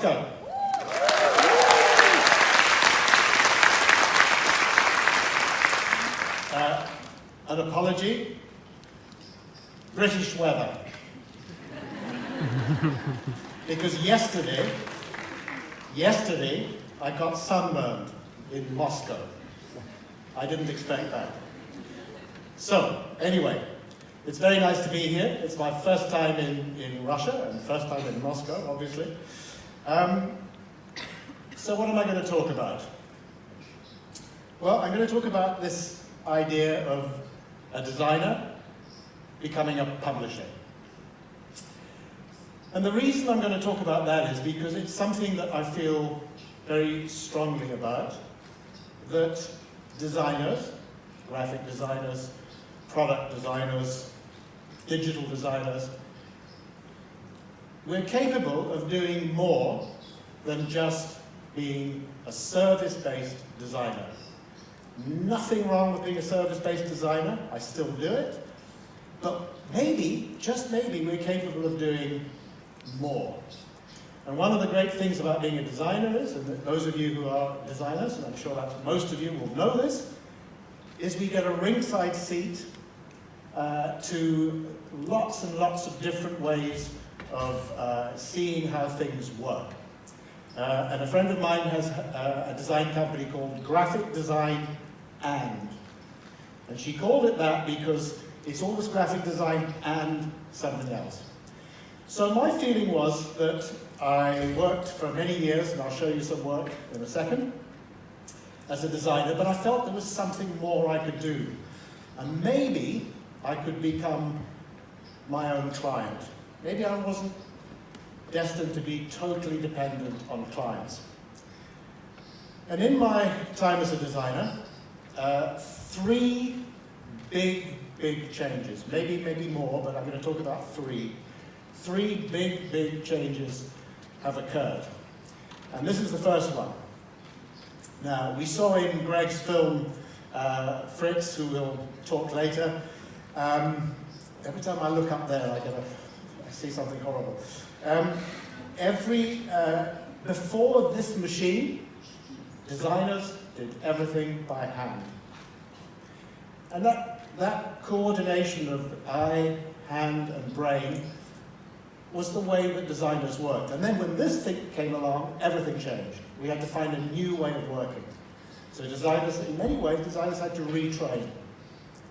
Moscow. An apology, British weather. Because yesterday I got sunburned in Moscow. I didn't expect that. So, anyway, it's very nice to be here. It's my first time in Russia and first time in Moscow, obviously. So what am I going to talk about? Well, I'm going to talk about this idea of a designer becoming a publisher. And the reason I'm going to talk about that is because it's something that I feel very strongly about, that designers, graphic designers, product designers, digital designers, we're capable of doing more than just being a service-based designer. Nothing wrong with being a service-based designer, I still do it, but maybe, just maybe, we're capable of doing more. And one of the great things about being a designer is, and those of you who are designers, and I'm sure that most of you will know this, is we get a ringside seat to lots and lots of different ways of seeing how things work. And a friend of mine has a design company called Graphic Design and she called it that because it's always graphic design and something else. So my feeling was that I worked for many years, and I'll show you some work in a second, as a designer, but I felt there was something more I could do. And maybe I could become my own client. Maybe I wasn't destined to be totally dependent on clients. And in my time as a designer, three big changes, maybe more, but I'm going to talk about three. Three big changes have occurred. And this is the first one. Now, we saw in Greg's film, Fritz, who will talk later, every time I look up there, I see something horrible. Before this machine, designers did everything by hand. And that coordination of eye, hand, and brain was the way that designers worked. And then when this thing came along, everything changed. We had to find a new way of working. So designers, in many ways, designers had to retrain,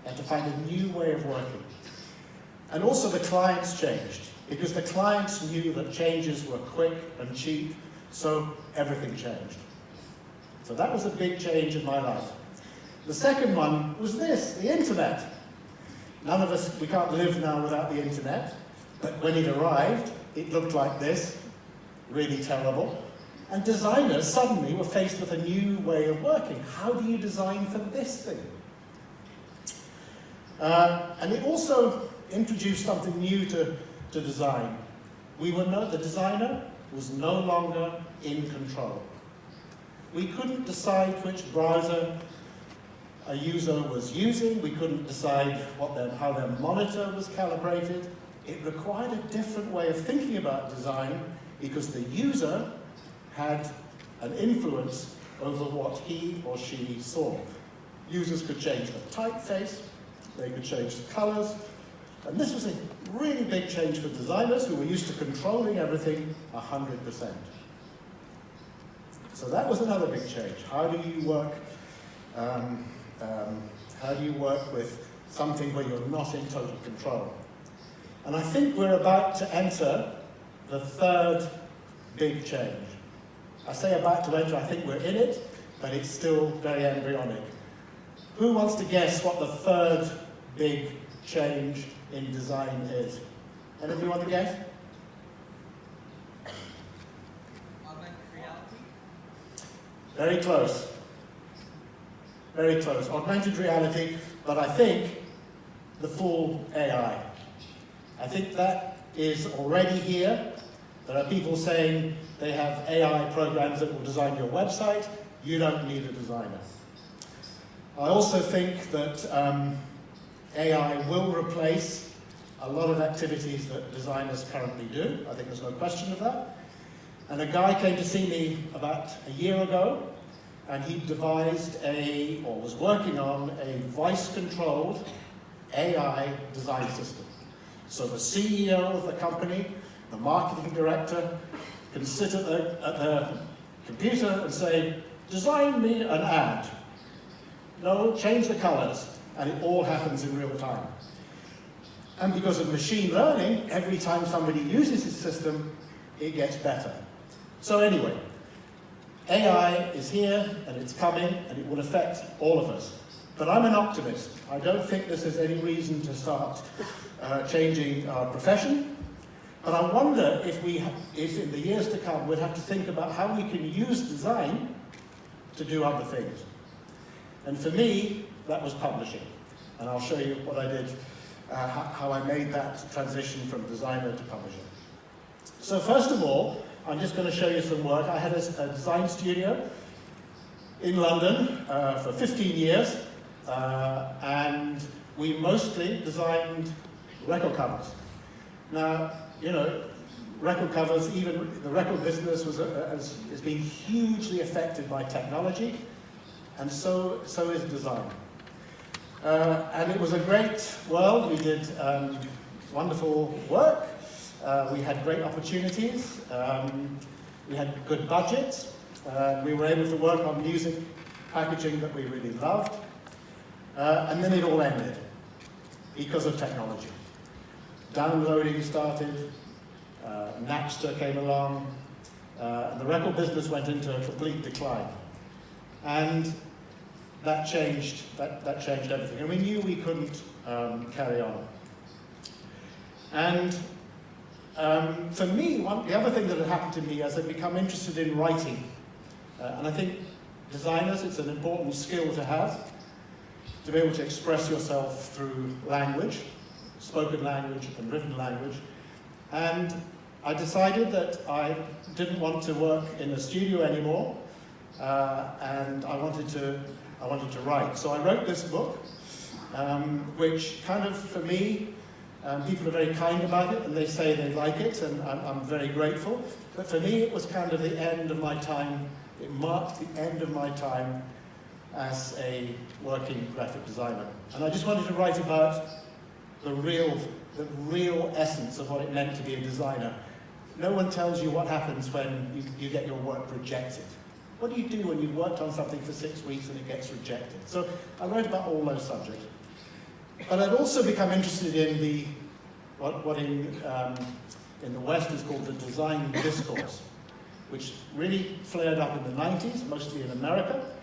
had to find a new way of working. And also the clients changed, because the clients knew that changes were quick and cheap, so everything changed. So that was a big change in my life. The second one was this, the internet. None of us, we can't live now without the internet, but when it arrived, it looked like this, really terrible. And designers suddenly were faced with a new way of working. How do you design for this thing? And it also introduced something new to design. The designer was no longer in control. We couldn't decide which browser a user was using. We couldn't decide how their monitor was calibrated. It required a different way of thinking about design because the user had an influence over what he or she saw. Users could change the typeface, they could change the colors, and this was a really big change for designers who were used to controlling everything 100%. So that was another big change. How do you work? How do you work with something where you're not in total control? And I think we're about to enter the third big change. I say about to enter, I think we're in it, but it's still very embryonic. Who wants to guess what the third big change in design is? Anybody want to guess? Augmented reality? Very close. Very close. Augmented reality, but I think the full AI. I think that is already here. There are people saying they have AI programs that will design your website. You don't need a designer. I also think that AI will replace a lot of activities that designers currently do. I think there's no question of that. And a guy came to see me about a year ago, and he devised or was working on a voice-controlled AI design system. So the CEO of the company, the marketing director, can sit at the computer and say, design me an ad. No, change the colors, and it all happens in real time. And because of machine learning, every time somebody uses this system, it gets better. So anyway, AI is here, and it's coming, and it will affect all of us. But I'm an optimist. I don't think this is any reason to start changing our profession. But I wonder if in the years to come, we'd have to think about how we can use design to do other things. And for me, that was publishing. And I'll show you what I did, how I made that transition from designer to publisher. So first of all, I'm just going to show you some work. I had a design studio in London for 15 years, and we mostly designed record covers. Now, record covers, even the record business has been hugely affected by technology, and so is design. And it was a great world. We did wonderful work. We had great opportunities. We had good budgets. We were able to work on music packaging that we really loved. And then it all ended because of technology. Downloading started, Napster came along, and the record business went into a complete decline. And that changed everything. And we knew we couldn't carry on. And for me, the other thing that had happened to me is I'd become interested in writing. And I think designers, it's an important skill to have, to be able to express yourself through language, spoken language and written language. And I decided that I didn't want to work in a studio anymore, and I wanted to write. So I wrote this book, which kind of, for me, people are very kind about it, and they say they like it, and I'm very grateful. But for me, it was kind of the end of my time. It marked the end of my time as a working graphic designer. And I just wanted to write about the real essence of what it meant to be a designer. No one tells you what happens when you get your work rejected. What do you do when you've worked on something for 6 weeks and it gets rejected? So I wrote about all those subjects. But I'd also become interested in what in the West is called the design discourse, which really flared up in the 90s, mostly in America.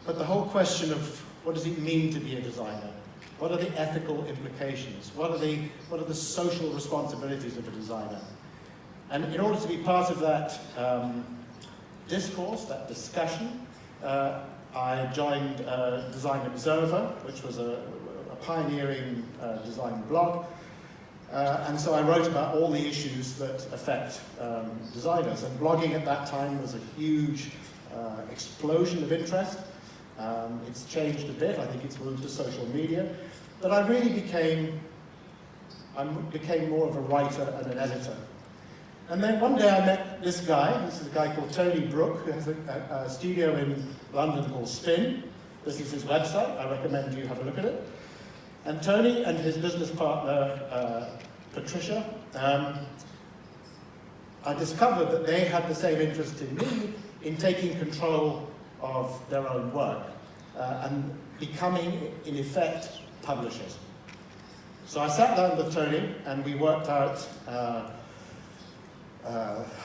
But the whole question of what does it mean to be a designer? What are the ethical implications? What are the social responsibilities of a designer? And in order to be part of that discourse, that discussion, I joined Design Observer, which was a pioneering design blog. And so I wrote about all the issues that affect designers. And blogging at that time was a huge explosion of interest. It's changed a bit. I think it's moved to social media. But I really became more of a writer and an editor. And then one day I met this guy. This is a guy called Tony Brook, who has a studio in London called Spin. This is his website. I recommend you have a look at it. And Tony and his business partner, Patricia, I discovered that they had the same interest in me in taking control of their own work and becoming, in effect, publishers. So I sat down with Tony and we worked out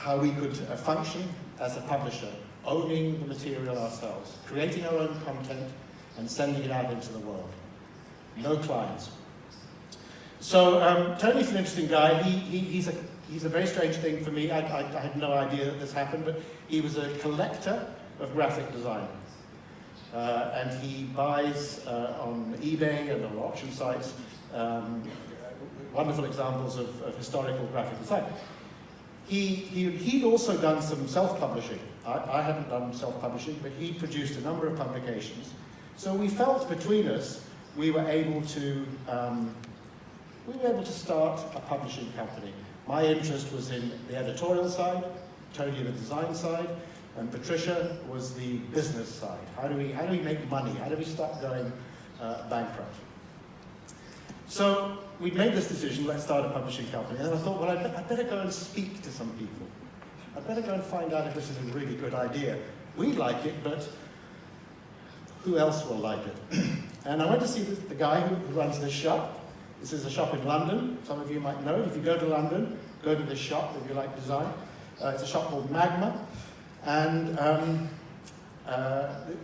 how we could function as a publisher, owning the material ourselves, creating our own content and sending it out into the world. No clients. So Tony's an interesting guy. He's a very strange thing for me. I had no idea that this happened, but he was a collector of graphic design. And he buys on eBay and on auction sites wonderful examples of historical graphic design. He'd also done some self-publishing. I hadn't done self-publishing, but he produced a number of publications. So we felt between us we were able to start a publishing company. My interest was in the editorial side. Tony the design side, and Patricia was the business side. How do we make money? How do we stop going bankrupt? So we made this decision, let's start a publishing company. And then I thought, well, I'd better go and speak to some people. I'd better go and find out if this is a really good idea. We like it, but who else will like it? And I went to see the guy who runs this shop. This is a shop in London. Some of you might know. If you go to London, go to this shop if you like design. It's a shop called Magma, and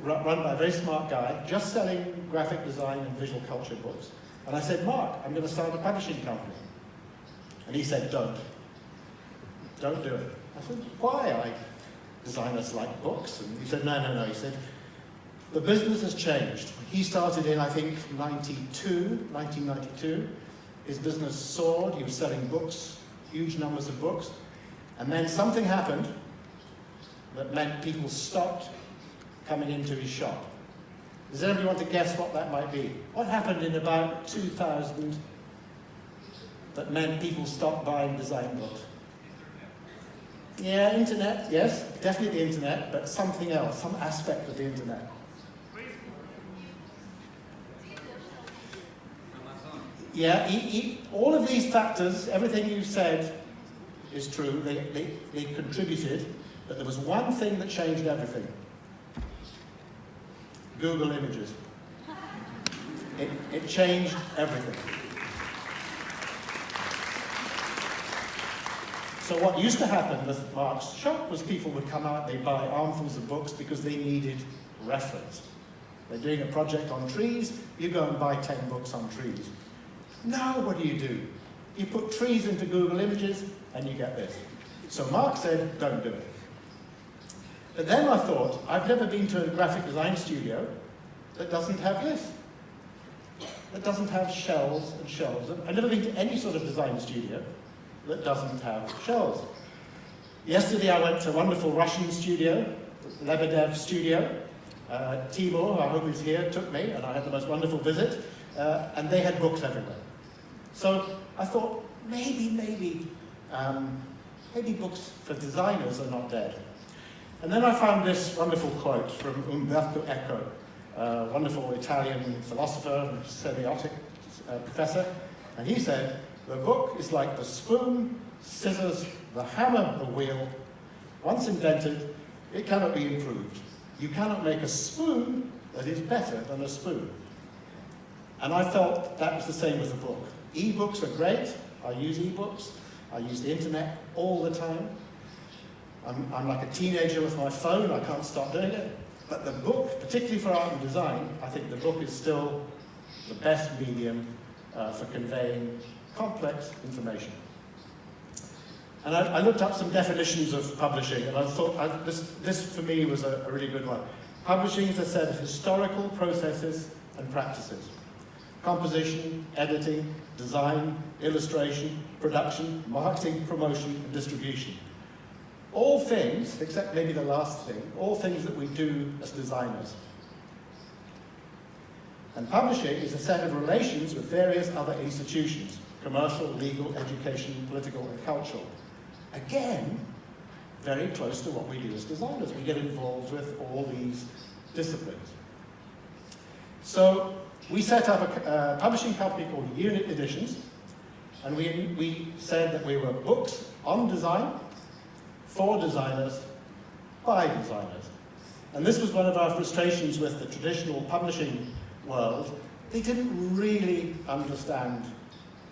run by a very smart guy, just selling graphic design and visual culture books. And I said, Mark, I'm going to start a publishing company. And he said, don't do it. I said, why? Designers like books. And he said, no. He said, the business has changed. He started in, I think, 1992. His business soared. He was selling books, huge numbers of books. And then something happened that meant people stopped coming into his shop. Does anybody want to guess what that might be? What happened in about 2000 that meant people stopped buying design books? Yeah, internet, yes, definitely the internet, but something else, some aspect of the internet. Yeah, all of these factors, everything you've said is true. They contributed, but there was one thing that changed everything. Google Images. It changed everything. So what used to happen with Mark's shop was people would come out, they'd buy armfuls of books because they needed reference. They're doing a project on trees, you go and buy 10 books on trees. Now what do? You put trees into Google Images and you get this. So Mark said, don't do it. But then I thought, I've never been to a graphic design studio that doesn't have this. That doesn't have shelves and shelves. I've never been to any sort of design studio that doesn't have shelves. Yesterday I went to a wonderful Russian studio, Lebedev studio. Timur, I hope he's here, took me, and I had the most wonderful visit. And they had books everywhere. So I thought, maybe books for designers are not dead. And then I found this wonderful quote from Umberto Eco, a wonderful Italian philosopher, semiotic professor, and he said, the book is like the spoon, scissors, the hammer, the wheel. Once invented, it cannot be improved. You cannot make a spoon that is better than a spoon. And I felt that was the same with the book. E-books are great. I use e-books. I use the internet all the time. I'm like a teenager with my phone. I can't stop doing it. But the book, particularly for art and design, I think the book is still the best medium for conveying complex information. And I looked up some definitions of publishing, and I thought this for me was a really good one. Publishing is a set of historical processes and practices. Composition, editing, design, illustration, production, marketing, promotion, and distribution. All things, except maybe the last thing, all things that we do as designers. And publishing is a set of relations with various other institutions, commercial, legal, education, political, and cultural. Again, very close to what we do as designers. We get involved with all these disciplines. So we set up a publishing company called Unit Editions, and we said that we were books on design, for designers, by designers. And this was one of our frustrations with the traditional publishing world. They didn't really understand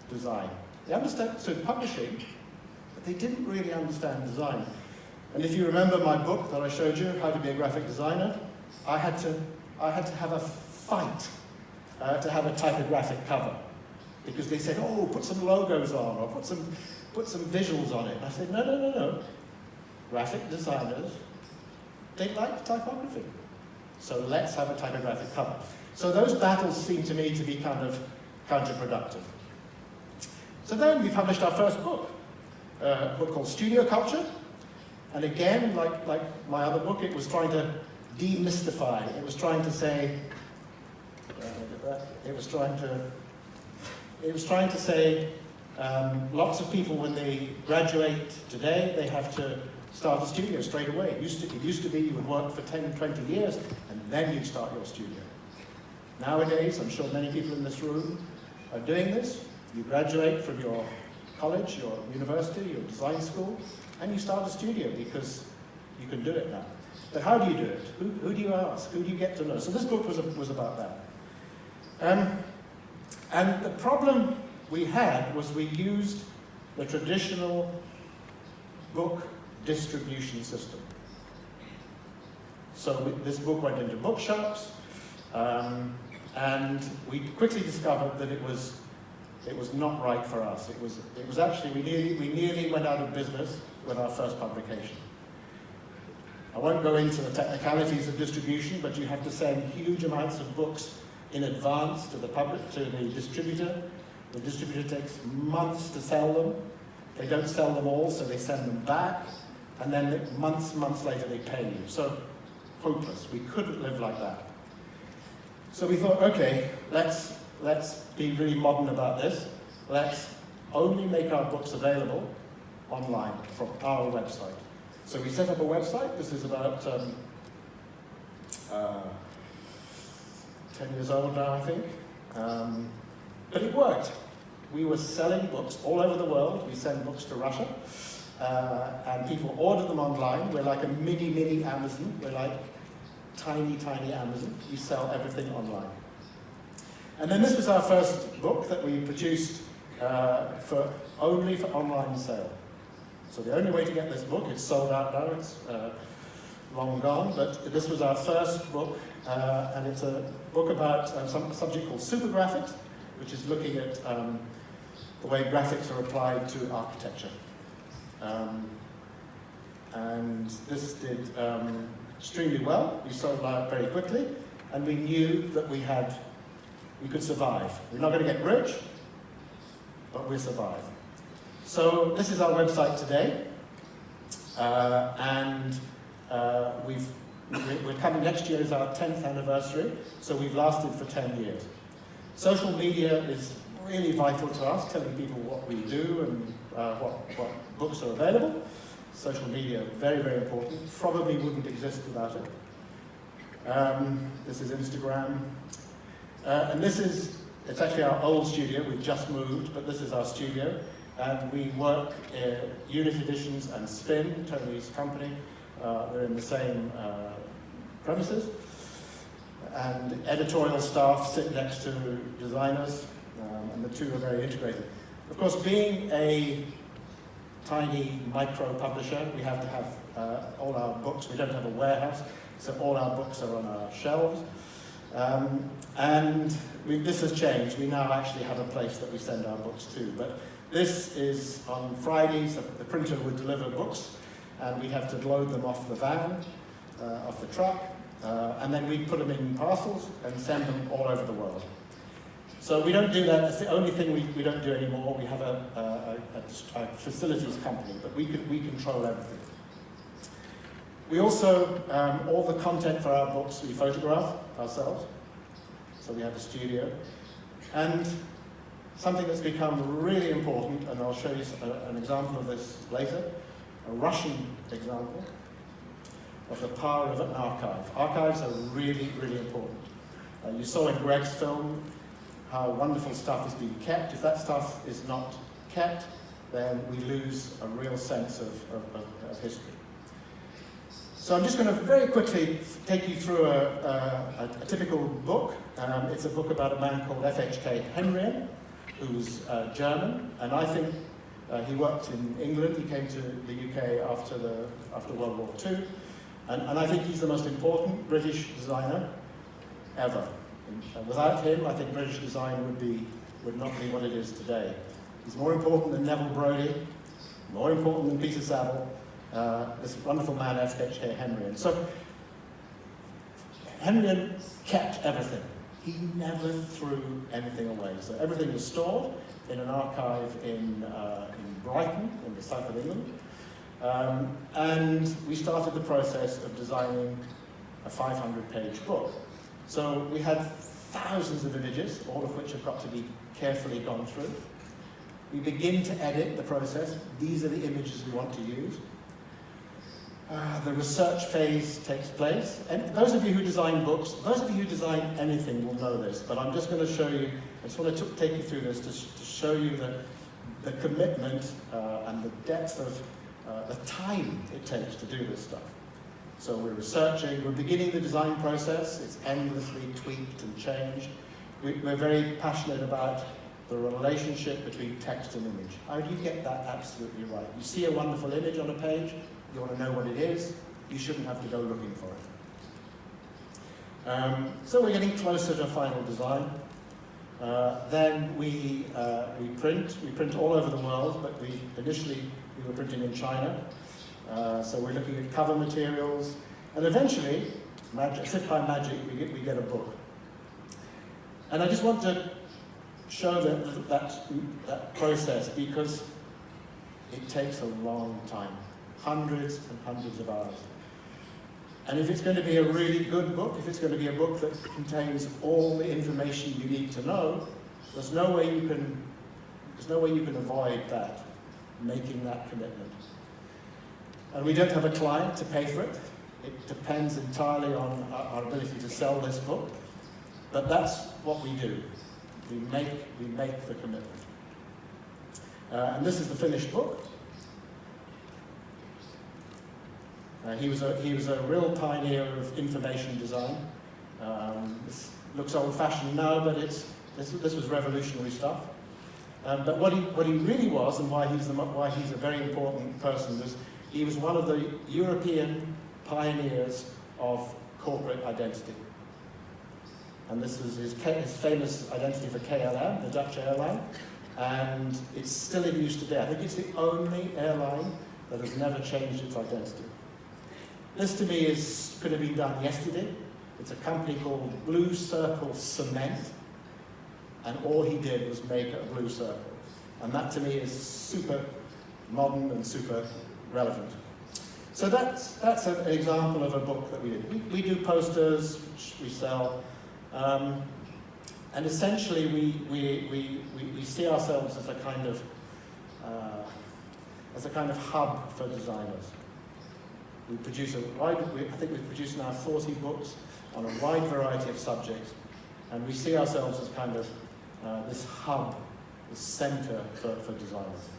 design. They understood publishing, but they didn't really understand design. And if you remember my book that I showed you, How to Be a Graphic Designer, I had to have a fight to have a typographic cover, because they said, oh, put some logos on, or put some visuals on it. And I said, no. Graphic designers, they like typography. So let's have a typographic cover. So those battles seem to me to be kind of counterproductive. So then we published our first book, a book called Studio Culture. And again, like my other book, it was trying to demystify. It was trying to say, lots of people, when they graduate today, they have to start a studio straight away. It used to be you would work for 10, 20 years, and then you'd start your studio. Nowadays, I'm sure many people in this room are doing this. You graduate from your college, your university, your design school, and you start a studio because you can do it now. But how do you do it? Who do you ask? Who do you get to know? So this book was about that. And the problem we had was we used the traditional book distribution system. So this book went into bookshops, and we quickly discovered that it was not right for us. It was actually, we nearly went out of business with our first publication. I won't go into the technicalities of distribution, but you have to send huge amounts of books in advance to the public, to the distributor. The distributor takes months to sell them. They don't sell them all, so they send them back, and then months later they pay you. So hopeless. We couldn't live like that. So we thought, okay, let's be really modern about this. Let's only make our books available online from our website. So we set up a website. This is about 10 years old now, I think. But it worked. We were selling books all over the world. We send books to Russia. And people order them online. We're like a mini Amazon. We're like tiny Amazon. We sell everything online. And then this was our first book that we produced only for online sale. So the only way to get this book, it's sold out now, it's long gone, but this was our first book, and it's a book about a subject called supergraphics, which is looking at the way graphics are applied to architecture. And this did extremely well. We sold out very quickly, and we knew that we could survive. We're not going to get rich, but we'll survive. So this is our website today, and we're coming, next year is our 10th anniversary, so we've lasted for 10 years. Social media is really vital to us, telling people what we do and what books are available. Social media, very important, probably wouldn't exist without it. This is Instagram, and it's actually our old studio. We've just moved, but this is our studio. And we work Unit Editions and Spin, Tony's company. They're in the same premises. And editorial staff sit next to designers, and the two are very integrated. Of course, being a tiny micro publisher, we have to have all our books. We don't have a warehouse, so all our books are on our shelves. And this has changed. We now actually have a place that we send our books to. But this is on Fridays, the printer would deliver books, and we have to load them off the van, off the truck, and then we put them in parcels and send them all over the world. So we don't do that. It's the only thing we don't do anymore. We have a facilities company, but we control everything. We also, all the content for our books, we photograph ourselves. So we have a studio. And something that's become really important, and I'll show you an example of this later, a Russian example of the power of an archive. Archives are really important. You saw in Greg's film how wonderful stuff is being kept. If that stuff is not kept, then we lose a real sense of history. So I'm just going to very quickly take you through a typical book. It's a book about a man called F.H.K. Henrien, who's German, and I think he worked in England. He came to the UK after World War II, and I think he's the most important British designer ever. And without him, I think British design would not be what it is today. He's more important than Neville Brody, more important than Peter Saville, this wonderful man, F.H.K. Henrien. So, Henrien kept everything. He never threw anything away. So everything was stored in an archive in Brighton, in the south of England. And we started the process of designing a 500-page book. So we had thousands of images, all of which have got to be carefully gone through. We begin to edit the process. These are the images we want to use. the research phase takes place. And those of you who design books, those of you who design anything will know this, but I'm just going to show you, I just want to take you through this to show you the commitment and the depth of the time it takes to do this stuff. So we're researching, we're beginning the design process, it's endlessly tweaked and changed. We're very passionate about the relationship between text and image. How do you get that absolutely right? You see a wonderful image on a page, you want to know what it is, you shouldn't have to go looking for it. So we're getting closer to final design. Then we print all over the world, but initially we were printing in China. So we're looking at cover materials, and eventually, as if by magic, we get a book. And I just want to show that process because it takes a long time, hundreds and hundreds of hours. And if it's going to be a really good book, if it's going to be a book that contains all the information you need to know, there's no way you can avoid that, making that commitment. And we don't have a client to pay for it. It depends entirely on our ability to sell this book. But that's what we do. We make the commitment. And this is the finished book. He was a real pioneer of information design. This looks old-fashioned now, but this was revolutionary stuff. But what he really was, and why he's a very important person, was he was one of the European pioneers of corporate identity. And this is his famous identity for KLM, the Dutch airline, and it's still in use today. I think it's the only airline that has never changed its identity. This to me could have been done yesterday. It's a company called Blue Circle Cement, and all he did was make a blue circle. And that to me is super modern and super relevant. So that's an example of a book that we did. We do posters, which we sell, and essentially we see ourselves as a kind of hub for designers. We produce I think we've produced now 40 books on a wide variety of subjects, and we see ourselves as kind of this hub, this center for designers.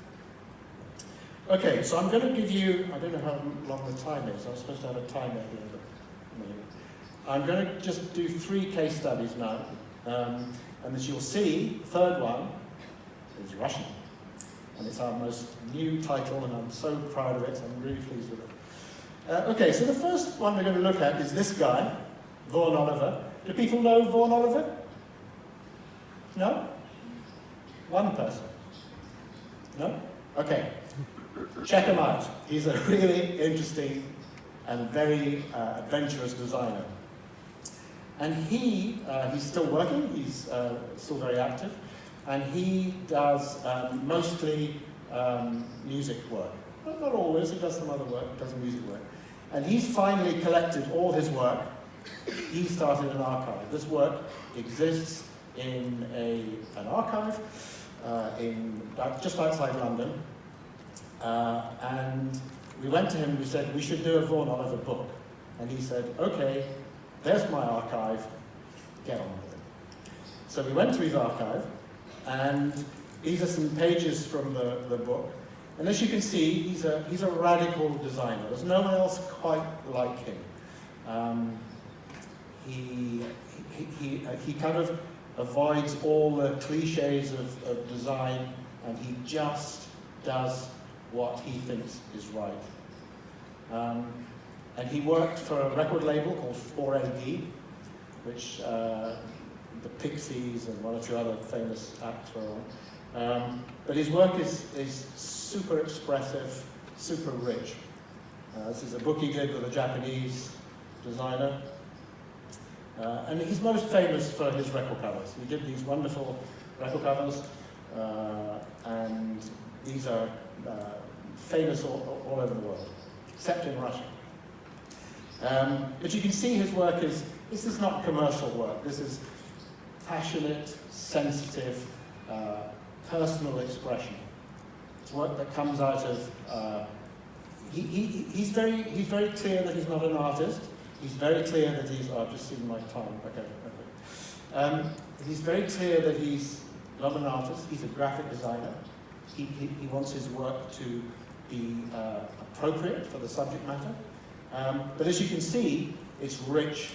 Okay, so I'm going to give you, I don't know how long the time is, I'm supposed to have a timer here, but I'm going to just do 3 case studies now, and as you'll see, the third one is Russian, and it's our most new title, and I'm so proud of it, I'm really pleased with it. Okay, so the first one we're going to look at is this guy, Vaughan Oliver. Do people know Vaughan Oliver? No? One person? No? Okay. Check him out. He's a really interesting and very adventurous designer. And he's still working, he's still very active, and he does mostly music work. Not always, he does some other work, he does music work. And he's finally collected all his work. He started an archive. This work exists in an archive just outside London. And we went to him and we said, we should do a Vaughan Oliver book. And he said, okay, there's my archive, get on with it. So we went to his archive, and these are some pages from the book. And as you can see, he's a radical designer. There's no one else quite like him. He kind of avoids all the cliches of design, and he just does what he thinks is right. And he worked for a record label called 4AD, which the Pixies and one or two other famous acts were on. But his work is super expressive, super rich. This is a book he did with a Japanese designer. And he's most famous for his record covers. He did these wonderful record covers, and these are famous all over the world, except in Russia. But you can see his work this is not commercial work. This is passionate, sensitive, personal expression. It's work that comes out of he's very clear that he's not an artist. He's very clear that he's, oh, I've just seen my time, okay. He's very clear that he's not an artist, he's a graphic designer. He wants his work to be appropriate for the subject matter. But as you can see, it's rich.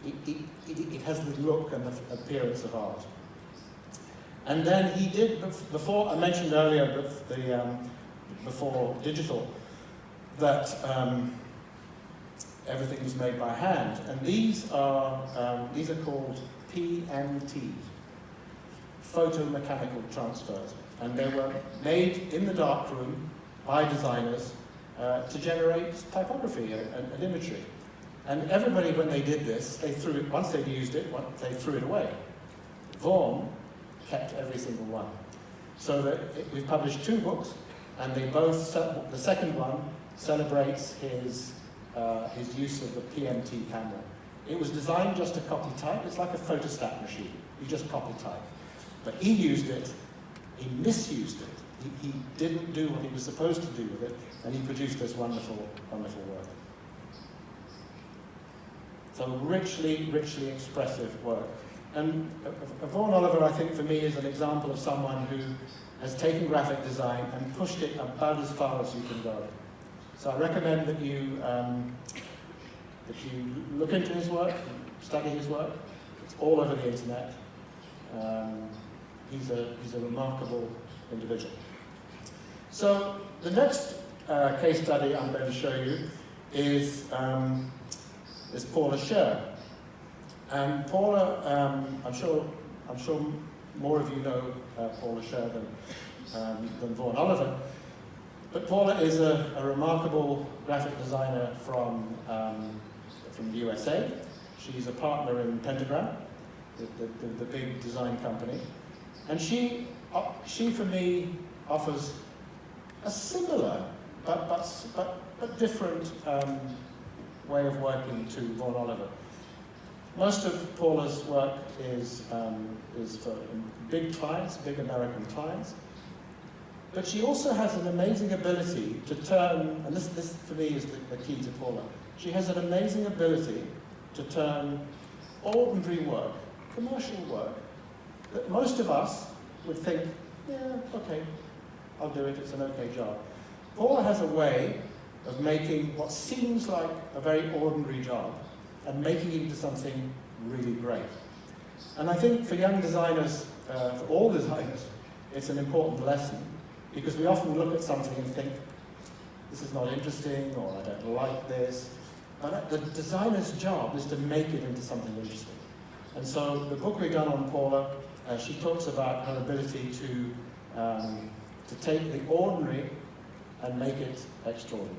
It has the look and the appearance of art. And then he did, before, I mentioned earlier, before digital, that everything was made by hand. And these are called PMTs, photomechanical transfers. And they were made in the darkroom by designers to generate typography and imagery. And everybody, when they did this, they threw it, once they'd used it, they threw it away. Vaughan kept every single one. So that we've published 2 books, and they both, the second one celebrates his use of the PMT camera. It was designed just to copy type. It's like a photostat machine. You just copy type. But he used it, he misused it. He didn't do what he was supposed to do with it, and he produced this wonderful, wonderful work. So richly, richly expressive work. And Vaughan Oliver, I think, for me, is an example of someone who has taken graphic design and pushed it about as far as you can go. So I recommend that you look into his work, study his work. It's all over the internet. He's a remarkable individual. So the next case study I'm going to show you is Paula Scher. And Paula, I'm sure more of you know Paula Scher than Vaughan Oliver. But Paula is a remarkable graphic designer from the USA. She's a partner in Pentagram, the big design company. And she for me offers a similar but different way of working to Vaughan Oliver. Most of Paula's work is for big clients, big American clients. But she also has an amazing ability to turn, and this for me is the key to Paula, she has an amazing ability to turn ordinary work, commercial work, that most of us would think, yeah, okay, I'll do it, it's an okay job. Paula has a way of making what seems like a very ordinary job and making it into something really great. And I think for young designers, for all designers, it's an important lesson, because we often look at something and think, this is not interesting, or I don't like this. But the designer's job is to make it into something interesting. And so the book we've done on Paula, she talks about her ability to take the ordinary and make it extraordinary.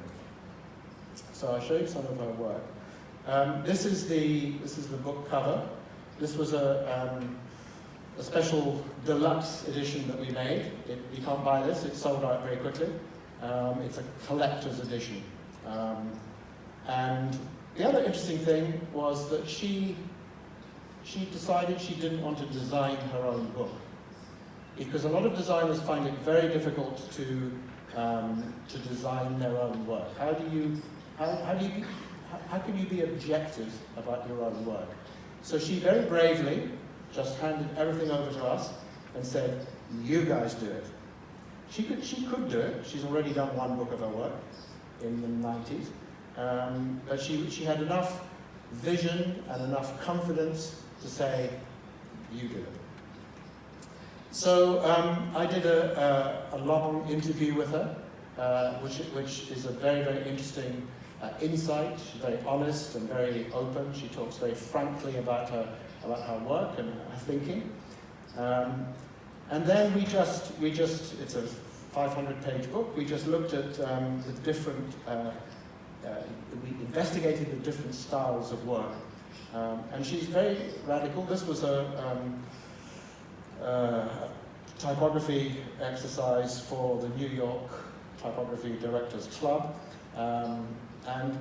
So I'll show you some of her work. This is the book cover. This was a special deluxe edition that we made. You can't buy this, it sold out very quickly. It's a collector's edition. And the other interesting thing was that she decided she didn't want to design her own book, because a lot of designers find it very difficult to design their own work. How can you be objective about your own work? So she very bravely just handed everything over to us and said, you guys do it. She could do it. She's already done one book of her work in the 90s. But she had enough vision and enough confidence to say, you do it. So I did a long interview with her, which is a very, very interesting insight. She's very honest and very open. She talks very frankly about her work and her thinking. And then we just it's a 500-page book. We just looked at the different, we investigated the different styles of work. And she's very radical. This was a typography exercise for the New York Typography Directors Club. And,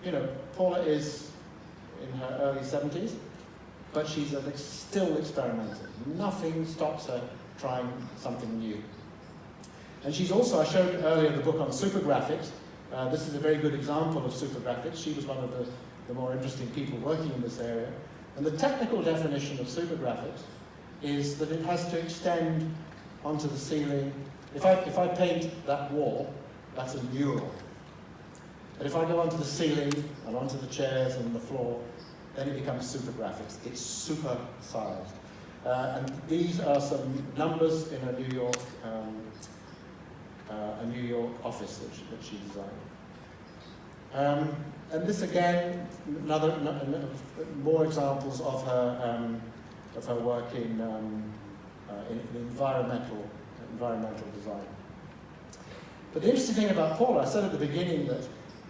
you know, Paula is in her early 70s, but she's still experimenting. Nothing stops her trying something new. And she's also, I showed earlier the book on supergraphics. This is a very good example of supergraphics. She was one of the more interesting people working in this area. And the technical definition of supergraphics is that it has to extend onto the ceiling. If I paint that wall, that's a mural. But if I go onto the ceiling and onto the chairs and the floor, then it becomes supergraphics. It's super sized. And these are some numbers in a New York office that she designed. And this again, more examples of her work in environmental design. But the interesting thing about Paula, I said at the beginning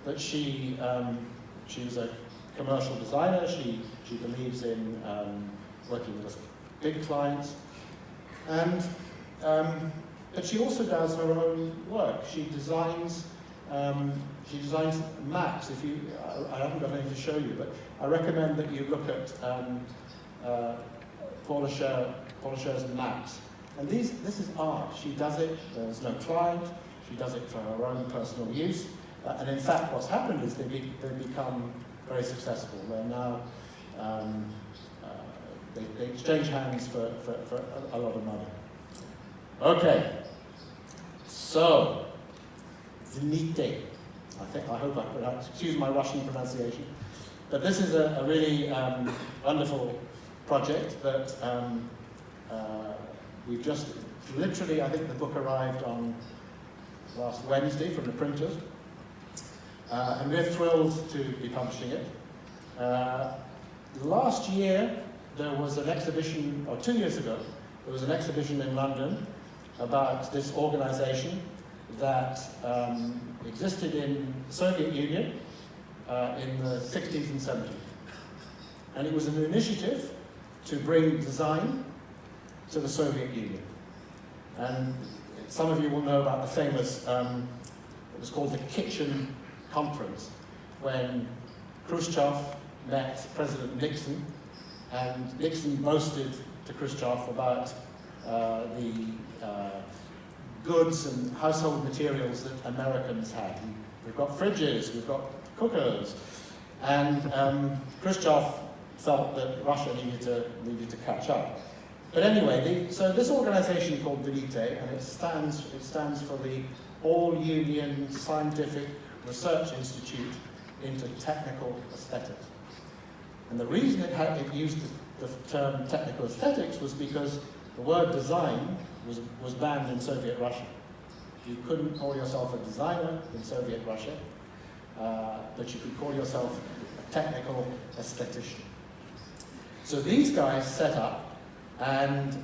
that she was a commercial designer. She believes in working with big clients, but she also does her own work. She designs maps. I haven't got anything to show you, but I recommend that you look at Paula Scher's maps. And this is art. She does it. There's no client. She does it for her own personal use. And in fact, what's happened is they've become very successful. They're now they exchange hands for a lot of money. Okay, so Znite. I hope I pronounced. Excuse my Russian pronunciation, but this is a really wonderful project that we've just literally. I think the book arrived on last Wednesday from the printers. And we're thrilled to be publishing it. Last year, there was an exhibition, or 2 years ago, there was an exhibition in London about this organization that existed in the Soviet Union in the 60s and 70s. And it was an initiative to bring design to the Soviet Union. And some of you will know about the famous, it was called the Kitchen Conference, when Khrushchev met President Nixon, and Nixon boasted to Khrushchev about the goods and household materials that Americans had. We've got fridges, we've got cookers, and Khrushchev felt that Russia needed to catch up. But anyway, so this organization called Znite, and it stands for the All-Union Scientific Research Institute into Technical Aesthetics. And the reason it used the term technical aesthetics was because the word design was banned in Soviet Russia. You couldn't call yourself a designer in Soviet Russia, but you could call yourself a technical aesthetician. So these guys set up, and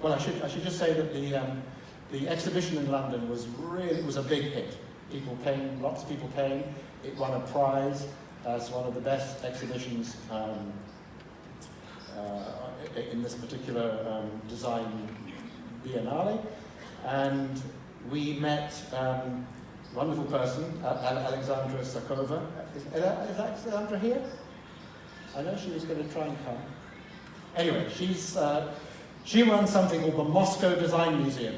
well, I should just say that the exhibition in London was a big hit. People came, lots of people came. It won a prize as one of the best exhibitions in this particular design biennale. And we met a wonderful person, Alexandra Sakova. Is Alexandra here? I know she was going to try and come. Anyway, she runs something called the Moscow Design Museum,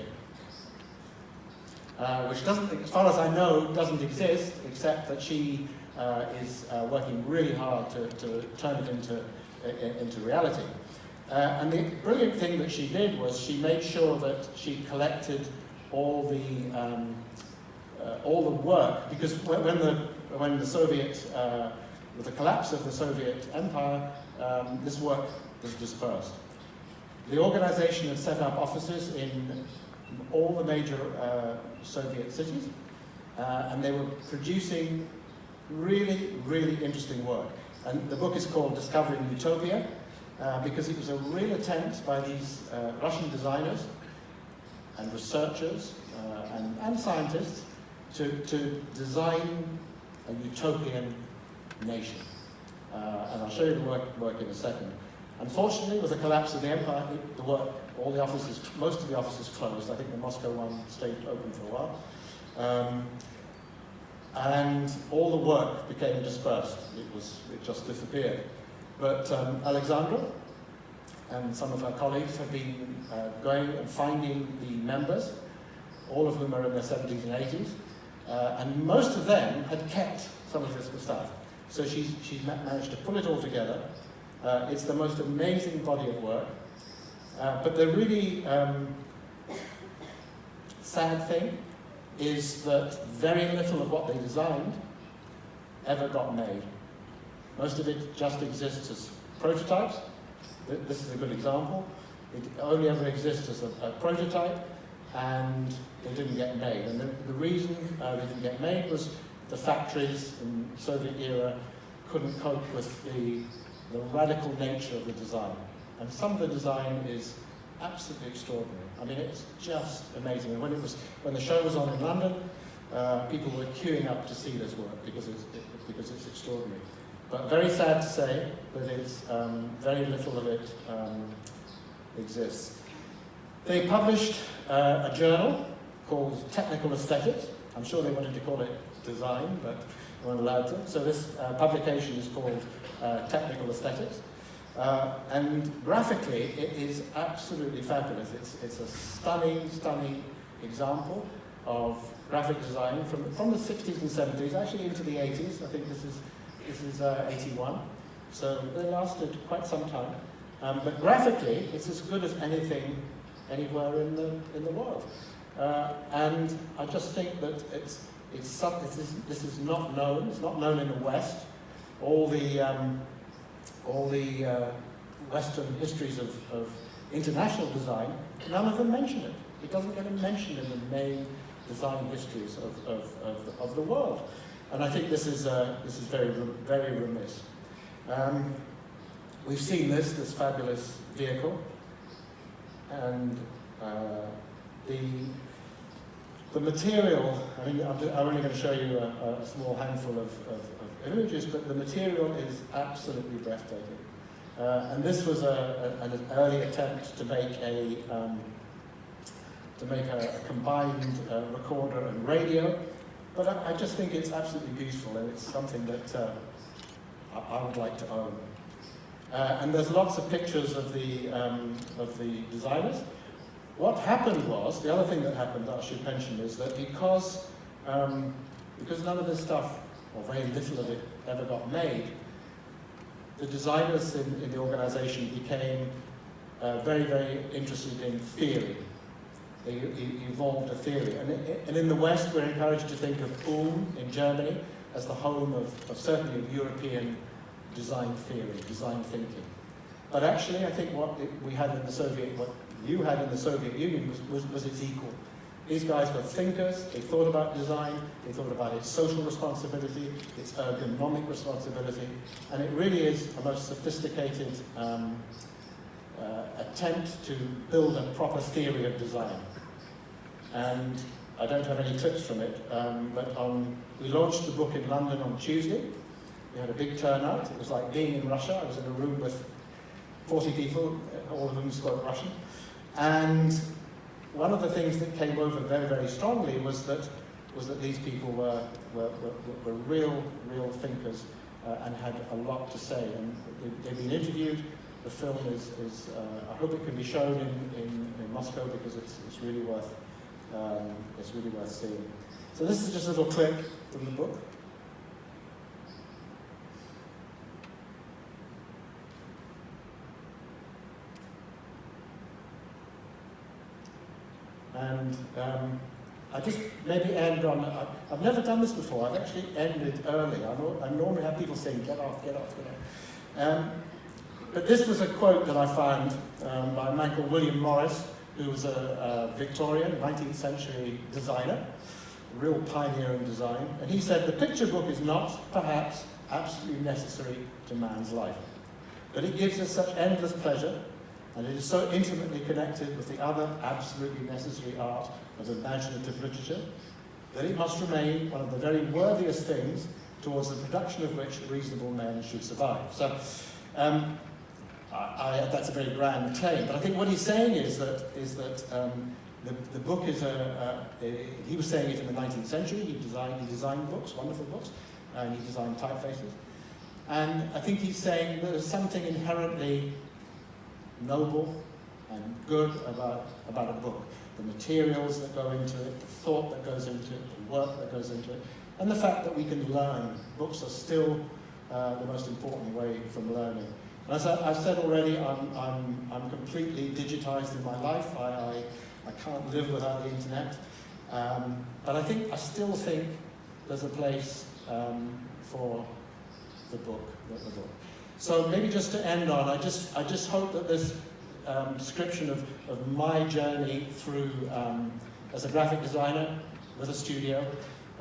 which doesn't, as far as I know, doesn't exist, except that she is working really hard to turn it into reality. And the brilliant thing that she did was she made sure that she collected all the work, because when the Soviet, with the collapse of the Soviet Empire, this work was dispersed. The organization had set up offices in all the major Soviet cities, and they were producing really, really interesting work. And the book is called Discovering Utopia, because it was a real attempt by these Russian designers and researchers and scientists to design a utopian nation. And I'll show you the work in a second. Unfortunately, with the collapse of the empire, most of the offices closed. I think the Moscow one stayed open for a while. And all the work became dispersed. It just disappeared. But Alexandra and some of her colleagues have been going and finding the members all of whom are in their 70s and 80s, and most of them had kept some of this stuff. So she's managed to pull it all together. It's the most amazing body of work, but the really sad thing is that very little of what they designed ever got made. Most of it just exists as prototypes. This is a good example. It only ever exists as a prototype, and they didn't get made. And the reason they didn't get made was the factories in the Soviet era couldn't cope with the radical nature of the design. And some of the design is absolutely extraordinary. I mean, it's just amazing. And when the show was on in London, people were queuing up to see this work because it's extraordinary. But very sad to say that it's very little of it exists. They published a journal called Technical Aesthetics. I'm sure they wanted to call it design, but they weren't allowed to. So this publication is called Technical Aesthetics. And graphically, it is absolutely fabulous. It's a stunning, stunning example of graphic design from the 60s and 70s, actually into the 80s. I think this is 81. So they lasted quite some time. But graphically, it's as good as anything anywhere in the world. And I just think that this is not known. It's not known in the West. All the Western histories of international design, none of them mention it. It doesn't get mentioned in the main design histories of the world. And I think this is very, very remiss. We've seen this fabulous vehicle, and the material, I mean, I'm only going to show you a small handful of images, but the material is absolutely breathtaking. And this was an early attempt to make a combined recorder and radio, but I just think it's absolutely beautiful, and it's something that I would like to own. And there's lots of pictures of the designers. What happened was, the other thing that happened that I should mention is that because none of this stuff, or very little of it, ever got made, the designers in the organization became very, very interested in theory. They evolved a theory. And in the West, we're encouraged to think of Ulm in Germany as the home of certainly of European design theory, design thinking. But actually, I think what you had in the Soviet Union was its equal. These guys were thinkers. They thought about design. They thought about its social responsibility, its ergonomic responsibility, and it really is a most sophisticated attempt to build a proper theory of design. And I don't have any clips from it, but we launched the book in London on Tuesday. We had a big turnout. It was like being in Russia. I was in a room with 40 people, all of them spoke Russian. And one of the things that came over very, very strongly was that these people were real thinkers and had a lot to say. And they've been interviewed. The film is I hope it can be shown in Moscow, because it's really worth seeing. So this is just a little clip from the book. And I just maybe end on, I've never done this before, I've actually ended early. I normally have people saying, get off. But this was a quote that I found by a man called William Morris, who was a Victorian, 19th century designer, a real pioneer in design. And he said, "The picture book is not, perhaps, absolutely necessary to man's life, but it gives us such endless pleasure, and it is so intimately connected with the other absolutely necessary art of imaginative literature, that it must remain one of the very worthiest things towards the production of which reasonable men should survive." So that's a very grand claim, but I think what he's saying is that the book is he was saying it in the 19th century. He designed books, wonderful books, and he designed typefaces. And I think he's saying there's something inherently noble and good about a book. the materials that go into it, the thought that goes into it, the work that goes into it, and the fact that we can learn. Books are still the most important way from learning. And as I've said already, I'm completely digitized in my life. I can't live without the internet. But I still think there's a place for the book. So maybe just to end on, I just hope that this description of my journey through as a graphic designer with a studio,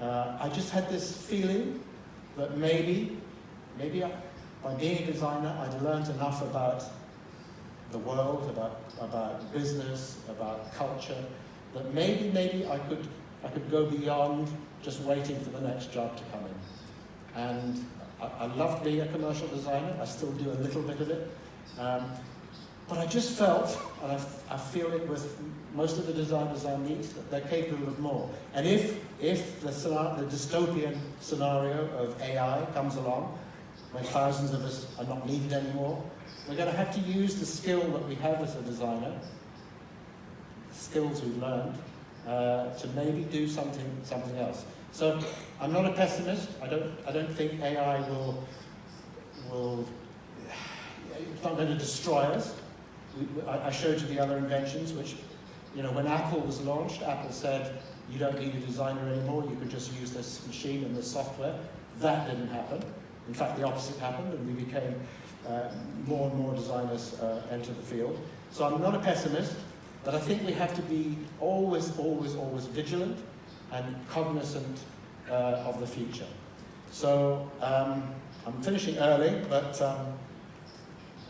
I just had this feeling that maybe by being a designer, I'd learned enough about the world, about business, about culture, that maybe I could go beyond just waiting for the next job to come in. And I loved being a commercial designer. I still do a little bit of it. But I just felt, and I feel it with most of the designers I meet, that they're capable of more. And if the dystopian scenario of AI comes along, when thousands of us are not needed anymore, we're going to have to use the skill that we have as a designer, skills we've learned, to maybe do something else. So I'm not a pessimist. I don't think AI will it's not going to destroy us. I showed you the other inventions, which, when Apple was launched, Apple said, you don't need a designer anymore, you could just use this machine and this software. That didn't happen. In fact, the opposite happened, and we became, more and more designers enter the field. So I'm not a pessimist, but I think we have to be always vigilant and cognizant of the future. So I'm finishing early, but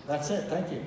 that's it. Thank you.